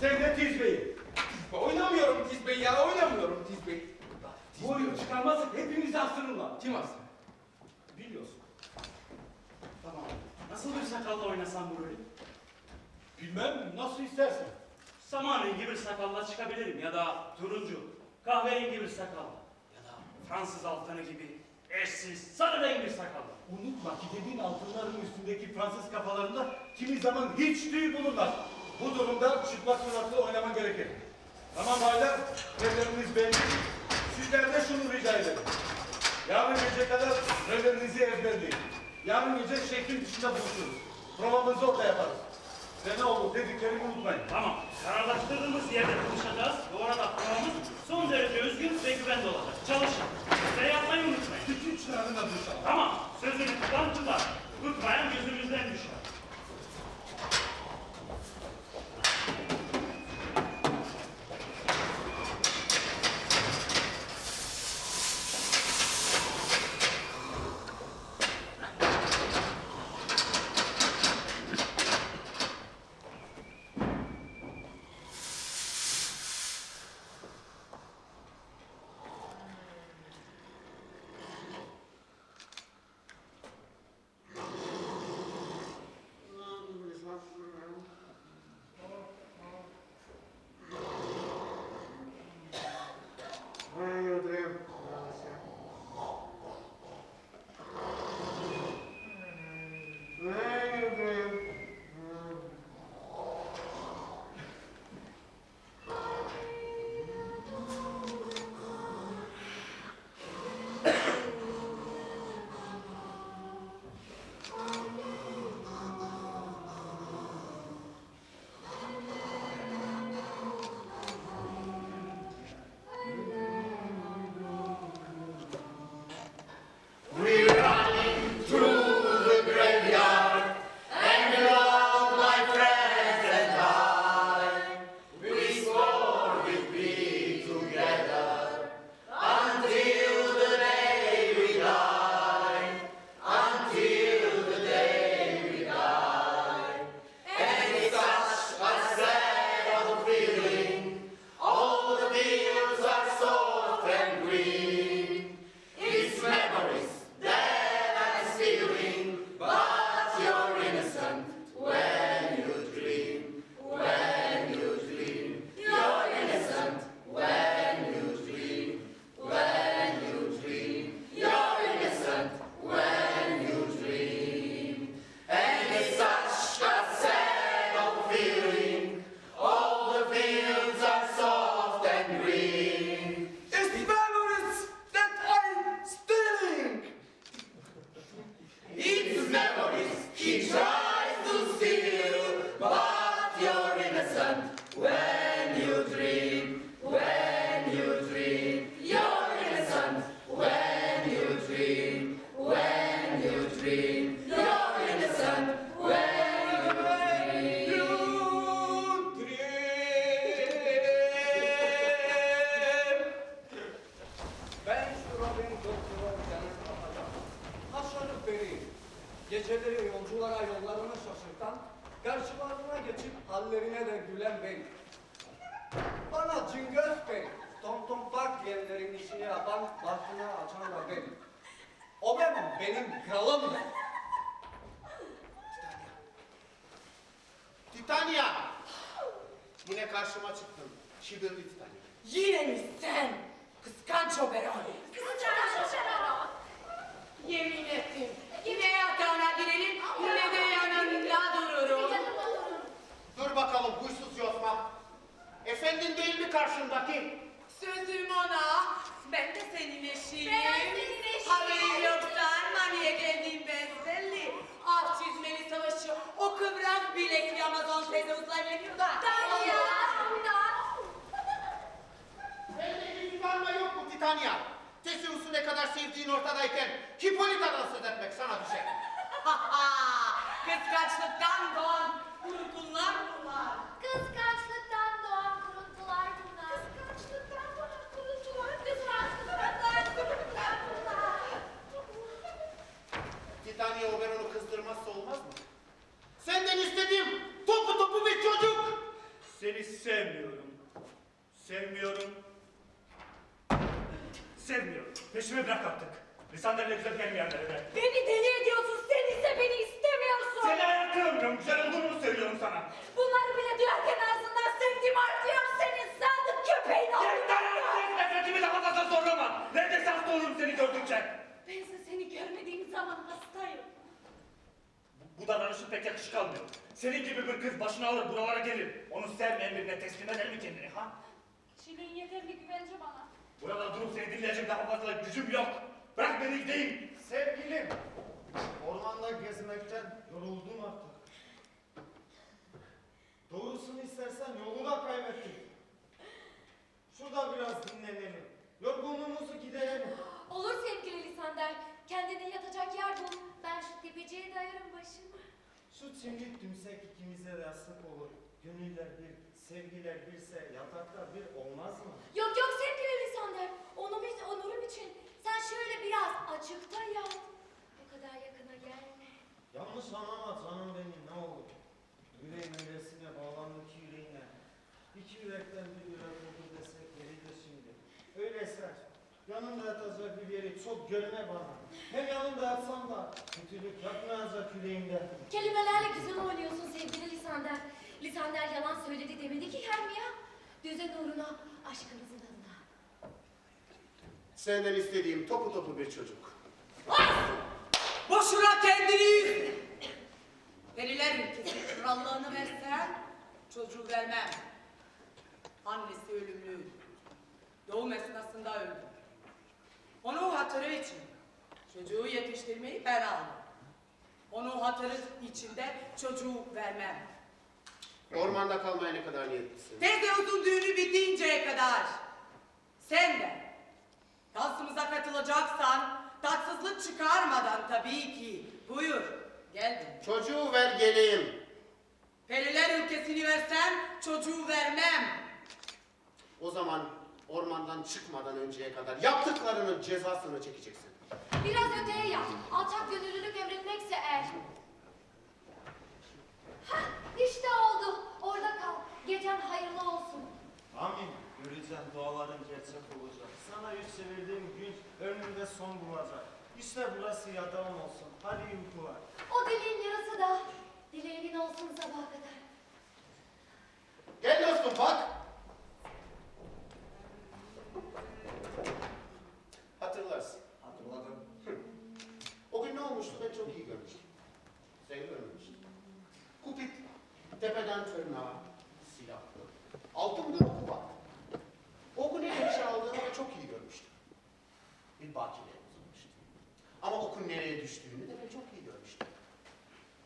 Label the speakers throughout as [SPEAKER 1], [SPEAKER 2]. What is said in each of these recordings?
[SPEAKER 1] Sen de Tiz Bey'i.
[SPEAKER 2] Oynamıyorum Tiz Bey ya, oynamıyorum Tiz Bey.
[SPEAKER 1] Bu oyunu çıkarmazsak hepimizi astırırlar.
[SPEAKER 2] Kim astı?
[SPEAKER 1] Biliyorsun.
[SPEAKER 3] Tamam. Nasıl bir sakalla oynasam bu rolü?
[SPEAKER 1] Bilmem, nasıl istersen.
[SPEAKER 3] Saman rengi bir sakalla çıkabilirim ya da turuncu, kahverengi bir sakalla ya da Fransız altını gibi eşsiz, sarı renk bir sakalla.
[SPEAKER 1] Unutma ki dediğin altınların üstündeki Fransız kafalarında kimi zaman hiç tüy bulunmaz. Bu durumda çıplak suratlı oynaman gerekir. Tamam baylar, rolleriniz belli. Sizden de şunu rica ederim. Yarın gece kadar rollerinizi ezberleyin. Yarın gece şeklin dışında buluşuruz. Provamızı orada yaparız. Ve ne olur dediklerimi unutmayın.
[SPEAKER 3] Tamam, kararlaştırdığımız yerde buluşacağız. Bu arada provamız son derece özgün ve güvenli olacak. Çalışın. Ve yapmayı unutmayın.
[SPEAKER 1] Bütün çınarın adı çalar.
[SPEAKER 3] Tamam, sözünü tutan tutar. Tutmayan gözümüzden düşer.
[SPEAKER 4] Geceleri yolculara yollarını şaşırtan, karşılarına geçip hallerine de gülen benim. Bana Cingöz Bey, Tonton Park yerlerin işini yapan, bahtını açan da benim. O benim kralım benim.
[SPEAKER 5] Titania! Yine karşıma çıktın. Şibirli Titania.
[SPEAKER 6] Yine mi sen? Kıskanç Oberon.
[SPEAKER 7] Kıskanç Oberon.
[SPEAKER 6] Yemin ettim. Yine yatağına girelim, yine de yanında dururum.
[SPEAKER 5] Dur bakalım huysuz yosma. Efendin değil mi karşındaki?
[SPEAKER 6] Sözüm ona, ben de senin eşiyim.
[SPEAKER 7] Ben senin eşiyim.
[SPEAKER 6] Haberim yoksa Armani'ye geldiğim belli. Ah çizmeli savaşı, o kıvrak bilekli Amazon teyze uzaylanıyor da.
[SPEAKER 7] Titania.
[SPEAKER 5] Bende hiç varma yok mu Titania? Theseus'u ne kadar sevdiğin ortadayken Hippolyta'dan söz etmek sana düşer.
[SPEAKER 6] Kıskançlıktan doğan kurgunlar bunlar.
[SPEAKER 7] Kıskançlıktan doğan kuruntular bunlar. Kıskançlıktan doğan kuruntular. Kıskançlıktan kuruntular bunlar.
[SPEAKER 5] Titania Oberon'u kızdırmazsa olmaz mı? Senden istediğim topu bir çocuk.
[SPEAKER 1] Seni sevmiyorum. Sevmiyorum. Sevmiyorum. Peşimi bırak artık. Lisanlarla güzel gelmeyenlere de.
[SPEAKER 6] Beni deli ediyorsun. Sen ise beni istemiyorsun.
[SPEAKER 1] Seni ayaklamıyorum. Güzel olduğunu mu söylüyorum sana?
[SPEAKER 6] Bunları bile duyarken ağzından sevdiğim artıyor. Senin sadık köpeğin
[SPEAKER 1] Yeter artık! Nefretimi daha fazla zorlama. Neredeyse hasta olurum seni gördükçe.
[SPEAKER 6] Bense seni görmediğim zaman hastayım.
[SPEAKER 1] Bu davranışın pek yakışık almıyor. Senin gibi bir kız başını alır buralara gelir. Onu sevmeyen birine teslim eder mi kendini ha?
[SPEAKER 7] Kişiliğin yeterli güvence bana.
[SPEAKER 1] Burada durup seni dinleyecek daha fazla gücüm yok. Bırak beni gideyim.
[SPEAKER 8] Sevgilim, ormanda gezmekten yoruldum artık. Doğrusunu istersen yolu da kaybettim. Şurada biraz dinlenelim. Yorgunluğumuzu giderelim.
[SPEAKER 7] Olur sevgili Lisander. Kendine yatacak yer bul. Ben şu tepeciye dayarım başımı.
[SPEAKER 8] Şu çimdik tümsek ikimize de yastık olur. Gönüller bir, sevgiler birse yataklar bir olmaz mı?
[SPEAKER 7] Yok yok sevgili Lisander. Onurum için sen şöyle biraz açıkta yat. O kadar yakına gelme.
[SPEAKER 8] Yanlış anlama canım benim ne olur. Yüreğin öylesine bağlandı ki yüreğine. İki yürekten bir yürek oldu desek yeridir şimdi. Öyleyse yanımda yatacak bir yeri çok görme bana. Hem yanımda yatsam da kötülük yapmayacak yüreğimde.
[SPEAKER 7] Kelimelerle güzel oynuyorsun sevgili Lisander. Lisander yalan söyledi demedi ki Hermia. Düzen uğruna aşkınızın adına.
[SPEAKER 5] Senden istediğim topu topu bir çocuk.
[SPEAKER 6] Boşuna kendini üzme. Periler ülkesi krallığını versen çocuğu vermem. Annesi ölümlü. Doğum esnasında öldü. Onun hatırı için çocuğu yetiştirmeyi ben aldım. Onun hatırı için de çocuğu vermem.
[SPEAKER 5] Ormanda kalmaya ne kadar niyetlisin?
[SPEAKER 6] Tezeus'un düğünü bitinceye kadar. Sen de dansımıza katılacaksan tatsızlık çıkarmadan tabii ki. Buyur, geldim.
[SPEAKER 5] Çocuğu ver geleyim.
[SPEAKER 6] Periler ülkesini versem çocuğu vermem.
[SPEAKER 5] O zaman ormandan çıkmadan önceye kadar yaptıklarının cezasını çekeceksin.
[SPEAKER 7] Biraz öteye yat. Alçak gönüllülük emretmekse eğer. Hah işte oldu. Orada kal. Gecen hayırlı olsun.
[SPEAKER 8] Amin. Göreceğim duaların gerçek olacak. Sana yüz çevirdiğim gün önümde son bulacak. İşte burası yatağın olsun. Hadi uykular.
[SPEAKER 7] O dileğin yarısı da dileğinin olsun sabaha kadar.
[SPEAKER 5] Gel dostum bak. Hatırlarsın.
[SPEAKER 8] Hatırladım.
[SPEAKER 5] O gün ne olmuştu ben çok iyi görmüştüm. Sen görmemiştin. Kupit tepeden tırnağa silahlı. Altın bir oku var. Oku ne demiş aldığını ben çok iyi görmüştüm. Bir bakile uzanmıştı. Ama okun nereye düştüğünü de ben çok iyi görmüştüm.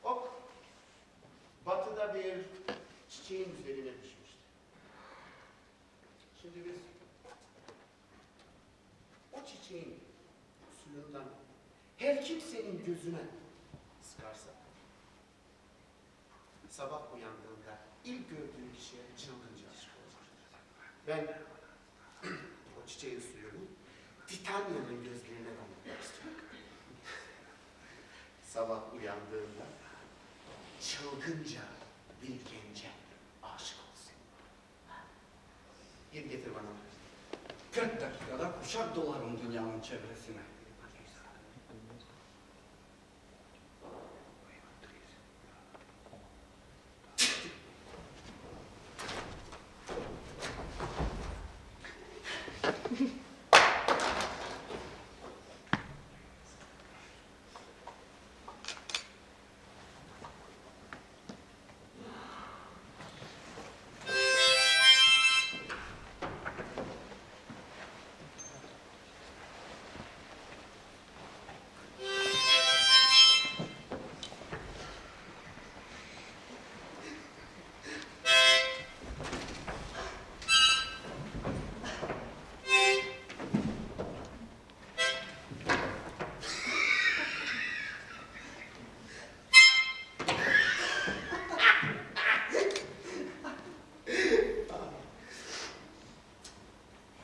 [SPEAKER 5] Ok batıda bir çiçeğin üzerine düşmüştü. Şimdi biz o çiçeğin suyundan her kimsenin gözüne sıkarsa sabah uyandığında ilk gördüğü kişiye çılgınca aşık olacak. Ben o çiçeğin suyunu Titania'nın gözlerine damlatmak istiyorum. Sabah uyandığında çılgınca bir gence aşık olsun. Git getir bana.
[SPEAKER 4] 40 dakikada kuşak dolarım dünyanın çevresine.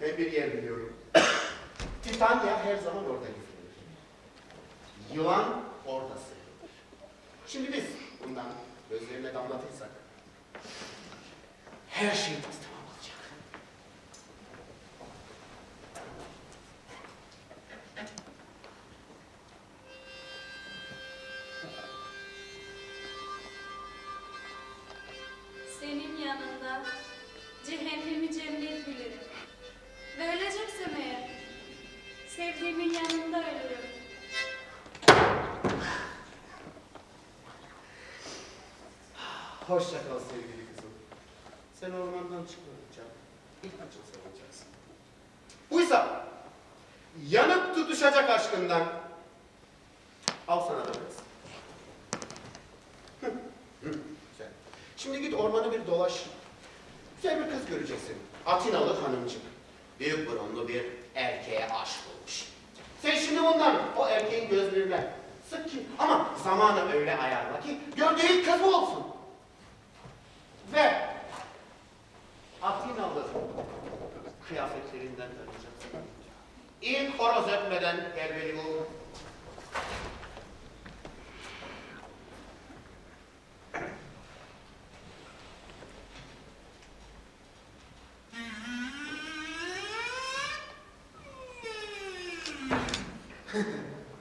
[SPEAKER 5] Ben bir yer biliyorum. Titania her zaman orada gizlenir. Yılan orada sığınır. Şimdi biz bundan gözlerine damlatırsak her şeyimiz tamam olacak.
[SPEAKER 7] Senin yanında cehennemi cennet bilirim. Ve öleceksem eğer, sevdiğimin yanında ölürüm.
[SPEAKER 5] Hoşça kal sevgili kızım. Sen ormandan çıkmadıkça ilk açıl savacaksın. Buysa yanıp tutuşacak aşkından al sana da biraz. Güzel. Şimdi git ormanı bir dolaş. Güzel bir kız göreceksin. Atinalı hanımcık. Büyük burunlu bir erkeğe aşık olmuş. Sen şimdi bundan o erkeğin gözlerine sık ki ama zamanı öyle ayarla ki gördüğü ilk kız bu olsun. Ve Atinalı kıyafetlerinden tanıyacaksın. İlk horoz ötmeden gel beni bul.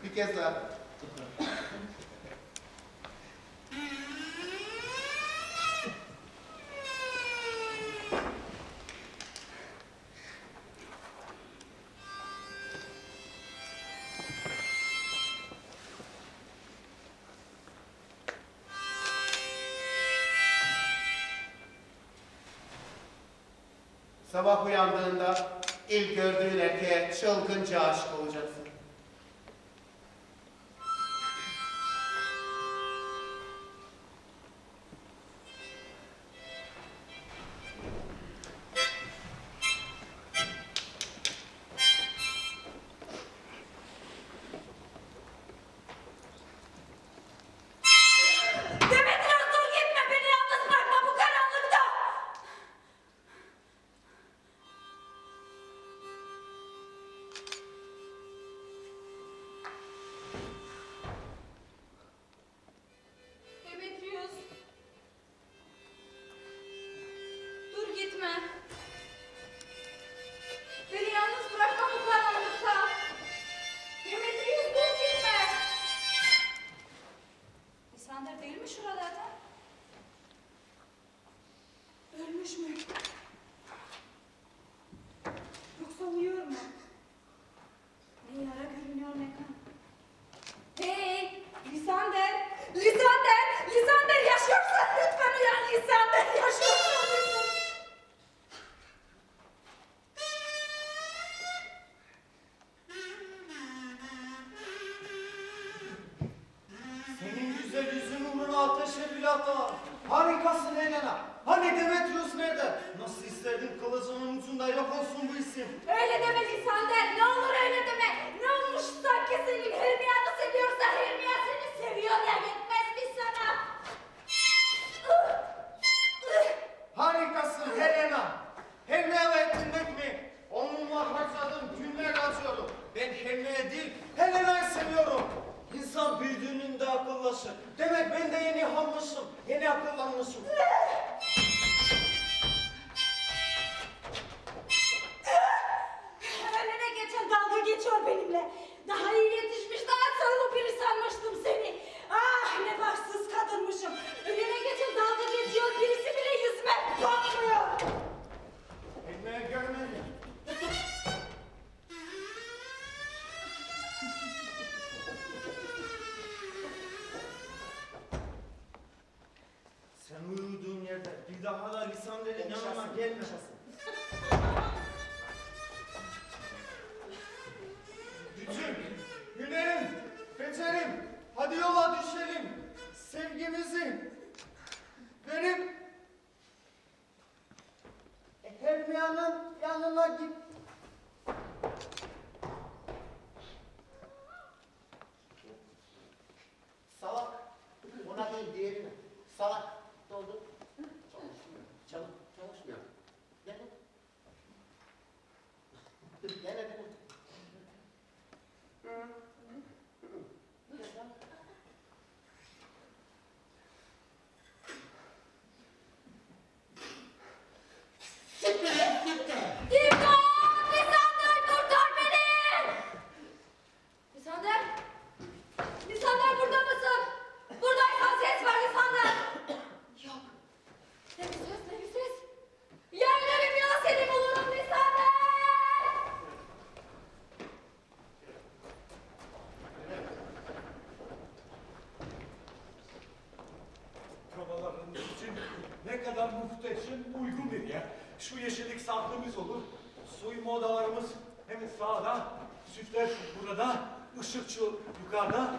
[SPEAKER 5] Bir kez daha. Sabah uyandığında ilk gördüğün erkeğe çılgınca aşık olacaksın.
[SPEAKER 6] Demetrius dur gitme, beni yalnız bırakma bu karanlıkta.
[SPEAKER 7] Demetrius. Dur gitme. Beni yalnız bırakma bu karanlıkta. Demetrius dur gitme. Lisander değil mi şuralarda? Ölmüş mü? Yoksa uyuyor mu? Ne yara görünüyor ne kan. Hey! Lisander! Lisander! Lisander yaşıyorsan lütfen uyan Lisander! Yaşıyorsan lütfen!
[SPEAKER 8] Senin güzel yüzün uğruna ateşe bile atamam. Harikasın Helena. Hani Demetrius nerede? Nasıl isterdim kılıcımın ucunda yok olsun bu isim.
[SPEAKER 7] Öyle deme Lisander! Ne olur öyle deme! Ne olmuş sanki senin Hermia'nı seviyorsa Hermia seni seviyor ya yetmez mi sana?
[SPEAKER 8] Harikasın Helena. Helena ettirmek mi? Onunla harcadığım günler acıyorum. Ben Helena'yı değil, Helena'yı seviyorum. İnsan büyüdüğünde akıllaşır. Demek ben de yeni hammışım, yeni akıllanmışım.
[SPEAKER 6] Önüne geçen dalga geçiyor benimle. Daha iyi yetişmiş, daha akıllı biri sanmıştım seni. Ah ne bahtsız kadınmışım. Önüne geçen dalga geçiyor, birisi bile yüzüme bakmıyor.
[SPEAKER 8] Helena'yı görmedim. Sen uyuduğun yerde bir daha da Lisander'in yanına gelme. Gücüm, hünerim, becerim, hadi yola düşelim. Sevgimizi verip Hermia'nın yanına git.
[SPEAKER 5] Salak. Ona değil diğerine. Salak. Ne oldu? Çalışmıyor. Çalışmıyor. Dene. Dene.
[SPEAKER 1] Şu yeşillik saklımız olur. Soyunma odalarımız hemen sağda, sütler burada, ışıkçı yukarıda.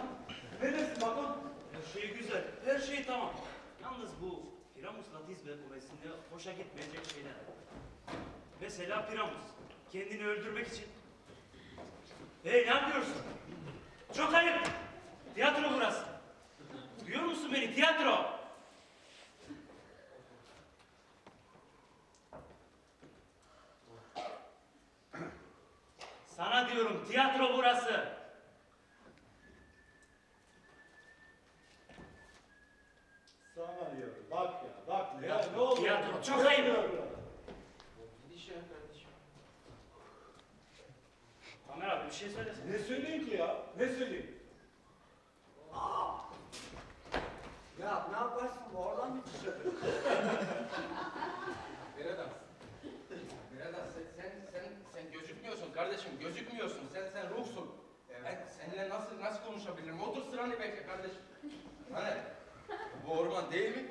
[SPEAKER 1] Ne dersin patron?
[SPEAKER 3] Her şey güzel, her şey tamam. Yalnız bu Piramus'la Tizbe kuvvetinde hoşa gitmeyecek şeyler var. Mesela Piramus, kendini öldürmek için. Hey ne yapıyorsun? Çok ayıp. Tiyatro burası. Duyuyor musun beni? Tiyatro. Sana diyorum tiyatro burası.
[SPEAKER 1] Sana diyorum. Bak ya, bak ya. Ne oldu?
[SPEAKER 3] Tiyatro çok ayıp.
[SPEAKER 2] Gidiş ya kardeşim.
[SPEAKER 3] Tamer abi bir şey söylesene.
[SPEAKER 1] Ne söyleyeyim ki ya? Ne söyleyeyim?
[SPEAKER 4] Ya ne yaparsın bu oradan mı çıkıyor?
[SPEAKER 2] Beredas. Beredas sen gözükmüyorsun kardeşim, gözükmüyorsun. Sen ruhsun. Ben seninle nasıl konuşabilirim? Otur sıranı bekle kardeşim. Hani bu orman değil mi?